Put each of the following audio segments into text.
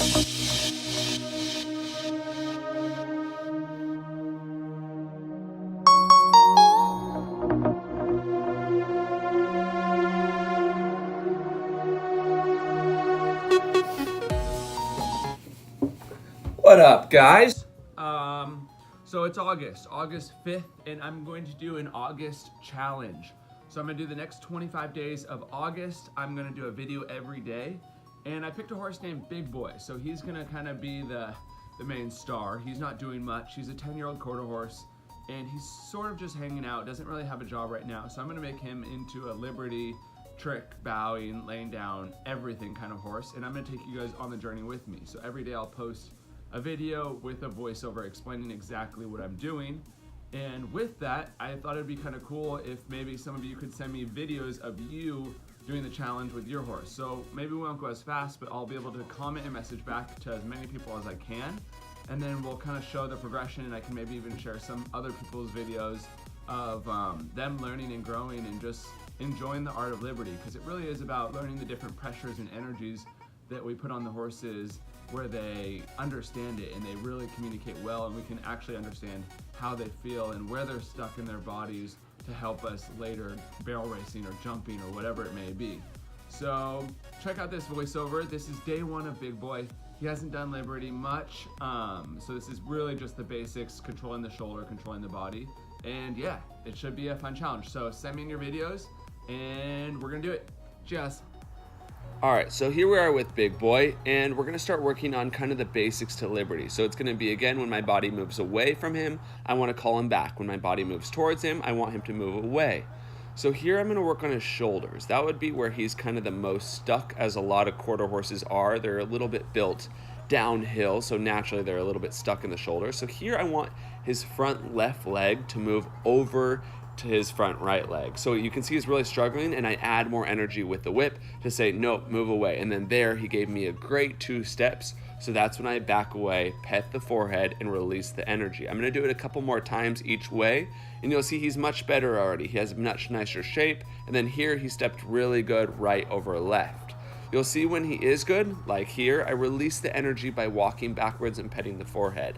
What up, guys? So it's August 5th, and I'm going to do an August challenge. So I'm gonna do the next 25 days of August. I'm gonna do a video every day, and I picked a horse named Big Boy. So he's gonna kind of be the main star. He's not doing much. He's a 10-year-old quarter horse, and he's sort of just hanging out. Doesn't really have a job right now. So I'm gonna make him into a Liberty, trick, bowing, laying down, everything kind of horse, and I'm gonna take you guys on the journey with me. So every day I'll post a video with a voiceover explaining exactly what I'm doing. And with that, I thought it'd be kind of cool if maybe some of you could send me videos of you doing the challenge with your horse. So maybe we won't go as fast, but I'll be able to comment and message back to as many people as I can. And then we'll kind of show the progression, and I can maybe even share some other people's videos of them learning and growing and just enjoying the art of Liberty, because it really is about learning the different pressures and energies that we put on the horses, where they understand it and they really communicate well, and we can actually understand how they feel and where they're stuck in their bodies to help us later barrel racing or jumping or whatever it may be. So check out this voiceover. This is day one of Big Boy. He hasn't done Liberty much, so this is really just the basics, controlling the shoulder, controlling the body, and yeah, it should be a fun challenge. So send me in your videos and we're gonna do it. Cheers. All right, so here we are with Big Boy, and we're gonna start working on kind of the basics to Liberty. So it's gonna be, again, when my body moves away from him, I wanna call him back. When my body moves towards him, I want him to move away. So here I'm gonna work on his shoulders. That would be where he's kind of the most stuck, as a lot of quarter horses are. They're a little bit built downhill, so naturally they're a little bit stuck in the shoulder. So here I want his front left leg to move over to his front right leg. So you can see he's really struggling, and I add more energy with the whip to say, nope, move away. And then there, he gave me a great 2 steps. So that's when I back away, pet the forehead, and release the energy. I'm gonna do it a couple more times each way, and you'll see he's much better already. He has a much nicer shape. And then here, he stepped really good right over left. You'll see when he is good, like here, I release the energy by walking backwards and petting the forehead.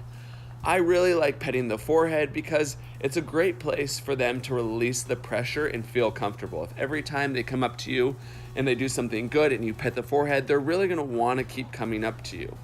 I really like petting the forehead because it's a great place for them to release the pressure and feel comfortable. If every time they come up to you and they do something good and you pet the forehead, they're really gonna wanna keep coming up to you.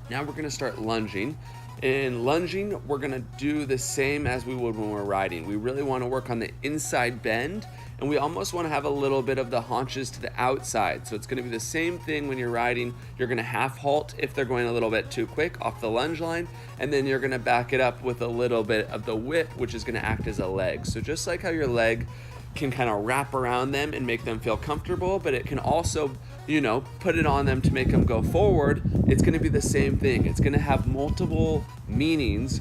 Now we're gonna start lunging. In lunging, we're gonna do the same as we would when we're riding. We really wanna work on the inside bend, and we almost wanna have a little bit of the haunches to the outside. So it's gonna be the same thing when you're riding. You're gonna half halt if they're going a little bit too quick off the lunge line, and then you're gonna back it up with a little bit of the whip, which is gonna act as a leg. So just like how your leg can kind of wrap around them and make them feel comfortable, but it can also, put it on them to make them go forward, it's gonna be the same thing. It's gonna have multiple meanings,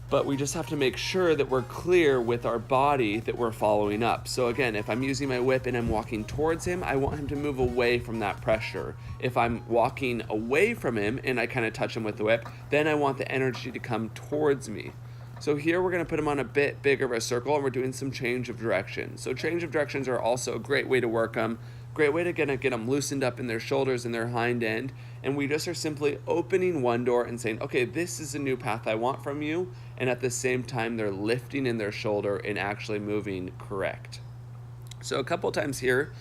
but we just have to make sure that we're clear with our body that we're following up. So again, if I'm using my whip and I'm walking towards him, I want him to move away from that pressure. If I'm walking away from him and I kind of touch him with the whip, then I want the energy to come towards me. So here we're gonna put him on a bit bigger of a circle, and we're doing some change of direction. So change of directions are also a great way to work them, great way to get them loosened up in their shoulders and their hind end. And we just are simply opening one door and saying, okay, this is a new path I want from you. And at the same time, they're lifting in their shoulder and actually moving correct. So a couple times here,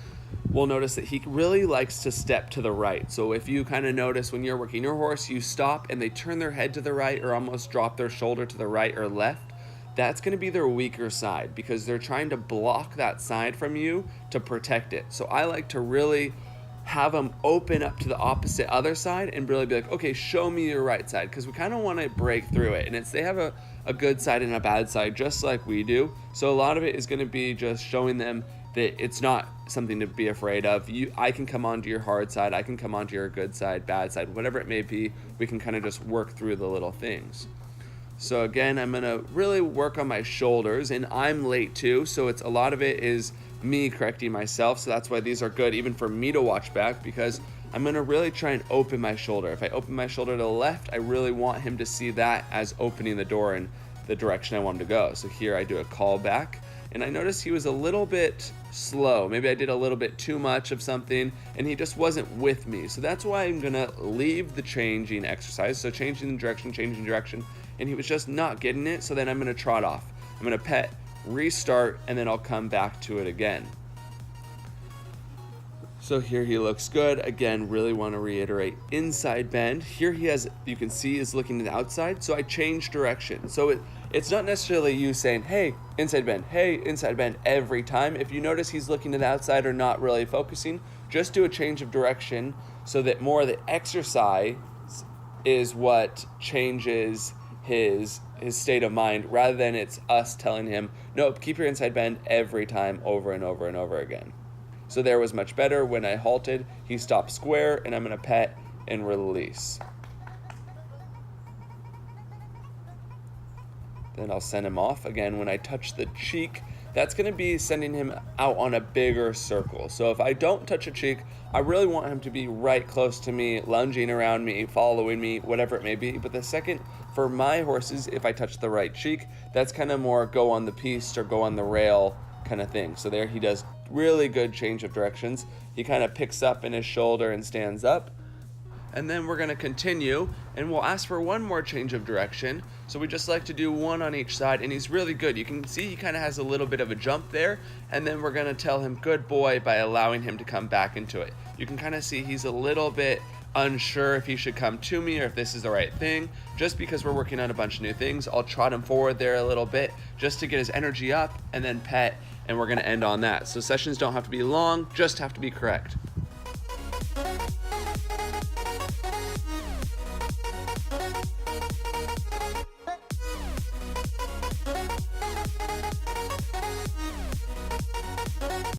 we'll notice that he really likes to step to the right. So if you kind of notice when you're working your horse, you stop and they turn their head to the right or almost drop their shoulder to the right or left, that's going to be their weaker side, because they're trying to block that side from you to protect it. So I like to really have them open up to the opposite other side and really be like, okay, show me your right side, because we kind of want to break through it. And they have a good side and a bad side, just like we do. So a lot of it is going to be just showing them that it's not something to be afraid of. I can come onto your hard side, I can come onto your good side, bad side, whatever it may be. We can kind of just work through the little things. So again, I'm gonna really work on my shoulders, and I'm late too, so a lot of it is me correcting myself. So that's why these are good even for me to watch back, because I'm gonna really try and open my shoulder. If I open my shoulder to the left, I really want him to see that as opening the door in the direction I want him to go. So here I do a call back. and I noticed he was a little bit slow. Maybe I did a little bit too much of something and he just wasn't with me. So that's why I'm gonna leave the changing exercise. So changing direction, and he was just not getting it. So then I'm gonna trot off. I'm gonna pet, restart, and then I'll come back to it again. So here he looks good. Again, really want to reiterate inside bend. Here he has, you can see, is looking to the outside. So I changed direction. So it's not necessarily you saying, hey, inside bend every time. If you notice he's looking to the outside or not really focusing, just do a change of direction so that more of the exercise is what changes his state of mind, rather than it's us telling him, nope, keep your inside bend every time over and over and over again. So there was much better. When I halted, he stopped square, and I'm gonna pet and release. Then I'll send him off. Again, when I touch the cheek, that's gonna be sending him out on a bigger circle. So if I don't touch a cheek, I really want him to be right close to me, lunging around me, following me, whatever it may be. But the second, for my horses, if I touch the right cheek, that's kind of more go on the piste or go on the rail kind of thing. So there he does really good change of directions. He kind of picks up in his shoulder and stands up. And then we're going to continue, and we'll ask for one more change of direction. So we just like to do one on each side, and he's really good. You can see he kind of has a little bit of a jump there, and then we're going to tell him good boy by allowing him to come back into it. You can kind of see he's a little bit unsure if he should come to me or if this is the right thing. Just because we're working on a bunch of new things, I'll trot him forward there a little bit just to get his energy up, and then pet, and we're going to end on that. So sessions don't have to be long, just have to be correct.